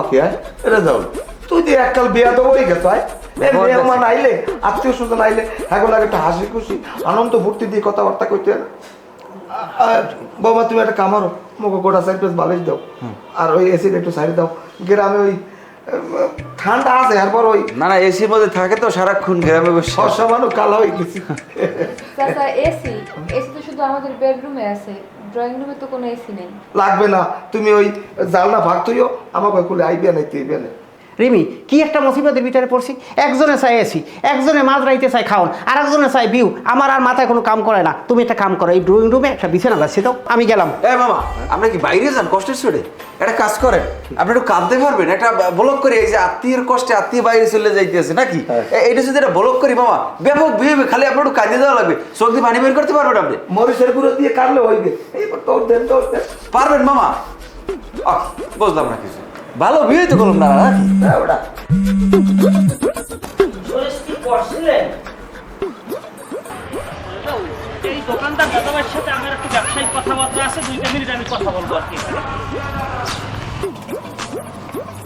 ওকে এটা যাও তুই দিয়ে এককাল বিয়া তো হয়ে গেছ মেহমান আইলে আত্মীয় স্বজন আইলে এখন লাগে একটা হাসি খুশি আনন্দ ফুর্তি দিয়ে কথাবার্তা করতে বাবা তুমি একটা কামারো মুখে গোটা সাইড পেস বালিশ দাও আর ওই এসির একটু সাইড দাও গ্রামে ওই ঠান্ডা আছে এরপর ওই না না এসির মধ্যে থাকে তো সারাক্ষণ গ্রামে বসে সরষা মানুষ কালো হয়ে গেছি চাচা এসি এসি তো শুধু আমাদের বেডরুমে আছে ড্রয়িং রুমে তো কোনো এসি নেই লাগবে না তুমি ওই জালনা ভাগ তুইও আমাকে খুলে আইবে না তুইবে না রিমি কি একটা মুসিবতের ভিতরে পড়ছি একজনে চাই এসি একজনে মাঝ রাইতে চাই খাওন আর একজনে চাই ভিউ আমার আর মাথায় কোনো কাম করে না তুমি একটা কাম করো এই ড্রয়িং রুমে একটা বিছানা লাগছে তো আমি গেলাম মামা আপনি কি বাইরে যান কষ্টের ছোটে একটা কাজ করেন আপনি একটু কাঁদতে পারবেন একটা ব্লক করে এই যে আত্মীয়ের কষ্টে আত্মীয় বাইরে চলে যাইতেছে নাকি এইটা যদি একটা ব্লক করি মামা ব্যাপক বিয়ে খালি আপনার একটু কাঁদিয়ে দেওয়া লাগবে চোখ দিয়ে পানি বের করতে পারবেন আপনি মরিচের গুঁড়ো দিয়ে কাটলে হইবে এইবার তোর দেন পারবেন মামা বুঝলাম না কিছু ভালো বিয়ে তো করলাম না নাকি ওটা এই দোকানদার দাদাভাইয়ের সাথে আমার একটু ব্যবসায়িক কথাবার্তা আছে 2 মিনিট আমি কথা বলবো আর কি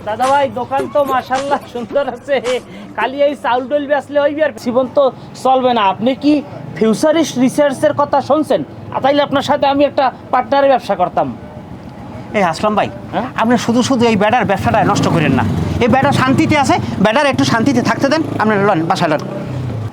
দাদাভাই দোকান তো মাশাআল্লাহ সুন্দর আছে খালি এই চাউল ডাল বেচলে হইবে আর জীবন তো চলবে না আপনি কি ফিউচারিস্ট রিসার্চের কথা শুনছেন তাইলে আপনার সাথে আমি একটা পার্টনারের ব্যবসা করতাম এই আসলাম ভাই আপনি শুধু শুধু এই ব্যাটার ব্যবসাটা নষ্ট করেন না এই ব্যাটা শান্তিতে আছে ব্যাটার একটু শান্তিতে থাকতে দেন আপনার লন বাসা লন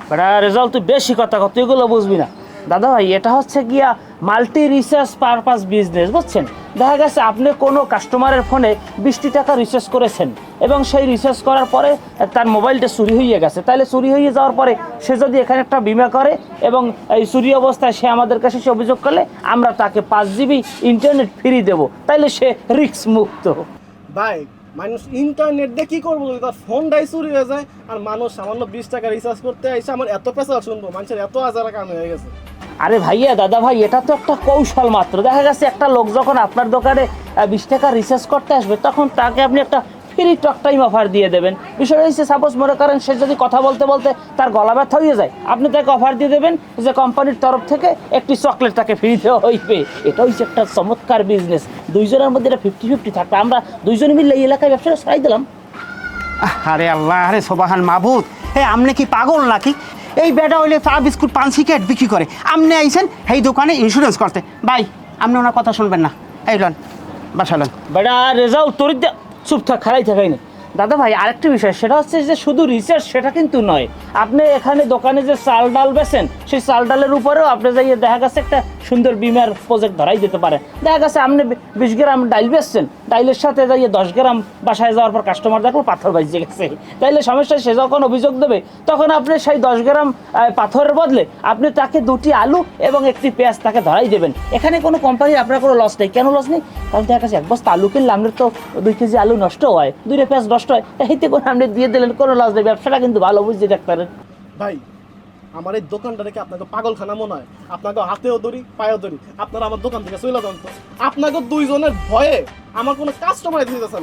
বেটা রেজাল্ট তুই বেশি কথা কত এগুলো বুঝবি না দাদা ভাই এটা হচ্ছে গিয়া মাল্টি রিসার্চ পারপাস বিজনেস বুঝছেন দেখা গেছে আপনি কোনো কাস্টমারের ফোনে 20 টাকা রিচার্জ করেছেন এবং সেই রিচার্জ করার পরে তার মোবাইলটা চুরি হয়ে গেছে তাহলে চুরি হয়ে যাওয়ার পরে সে যদি এখানে একটা বিমা করে এবং এই চুরি অবস্থায় সে আমাদের কাছে সে অভিযোগ করলে আমরা তাকে 5 জিবি ইন্টারনেট ফ্রি দেবো তাইলে সে রিস্ক মুক্ত ভাই মানুষ ইন্টারনেট দিয়ে কি করবো যদি তার ফোনটাই চুরি হয়ে যায় আর মানুষ সামান্য 20 টাকা রিচার্জ করতে এসে আমার এত পেশা শুনবো মানুষের এত হাজার কাম হয়ে গেছে আরে ভাইয়া দাদা ভাই এটা তো একটা কৌশল মাত্র দেখা গেছে একটা লোক যখন আপনার দোকানে 20 টাকা রিচার্জ করতে আসবে তখন তাকে আপনি একটা ফ্রি টক টাইম অফার দিয়ে দেবেন বিষয়টা হচ্ছে সাপোজ মনে করেন সে যদি কথা বলতে বলতে তার গলা ব্যথা হয়ে যায় আপনি তাকে অফার দিয়ে দেবেন যে কোম্পানির তরফ থেকে একটি চকলেট তাকে ফ্রি দেওয়া হইবে এটা হচ্ছে একটা চমৎকার বিজনেস দুইজনের মধ্যে এটা 50-50 থাকবে আমরা দুইজনে মিলে এই এলাকায় ব্যবসাটা ছড়াই দিলাম আরে আল্লাহ আরে সোবাহান মাহবুদ আপনি কি পাগল নাকি এই বেটা হইলে চা বিস্কুট পান সিগারেট বিক্রি করে আপনি আইছেন এই দোকানে ইন্স্যুরেন্স করতে ভাই আপনি ওনার কথা শুনবেন না এই লন বাসা লন বেটা রেজাল্ট তোর চুপ থাক খারাই থাকাই না দাদা ভাই আরেকটা বিষয় সেটা হচ্ছে যে শুধু রিসার্চ সেটা কিন্তু নয় আপনি এখানে দোকানে যে চাল ডাল বেচেন সেই চাল ডালের উপরেও আপনি যাইয়ে দেখা গেছে একটা সুন্দর বিমার প্রজেক্ট ধরাই দিতে পারে দেখা গেছে আপনি 20 গ্রাম ডাইল বেচছেন ডাইলের সাথে যাইয়ে 10 গ্রাম বাসায় যাওয়ার পর কাস্টমার দেখলো পাথর বাজিয়ে গেছে তাইলে সমস্যা সে যখন অভিযোগ দেবে তখন আপনি সেই 10 গ্রাম পাথরের বদলে আপনি তাকে 2টি আলু এবং একটি পেঁয়াজ তাকে ধরাই দেবেন এখানে কোনো কোম্পানির আপনার কোনো লস নেই কেন লস নেই কারণ দেখা গেছে 1 বস্তা আলু কিনলে আপনার তো 2 কেজি আলু নষ্ট হয় 2টা পেঁয়াজ নষ্ট হয় এইতে করে আপনি দিয়ে দিলেন কোনো লস নেই ব্যবসাটা কিন্তু ভালো বুঝছি ডাক্তারের ভাই আমার এই দোকানটা রেখে আপনাকে পাগলখানা মনে হয় আপনাকে হাতেও ধরি পায়েও ধরি আপনারা আমার দোকান থেকে চলে যান তো আপনাকে দুইজনের ভয়ে আমার কোনো কাস্টমার দিতেছে না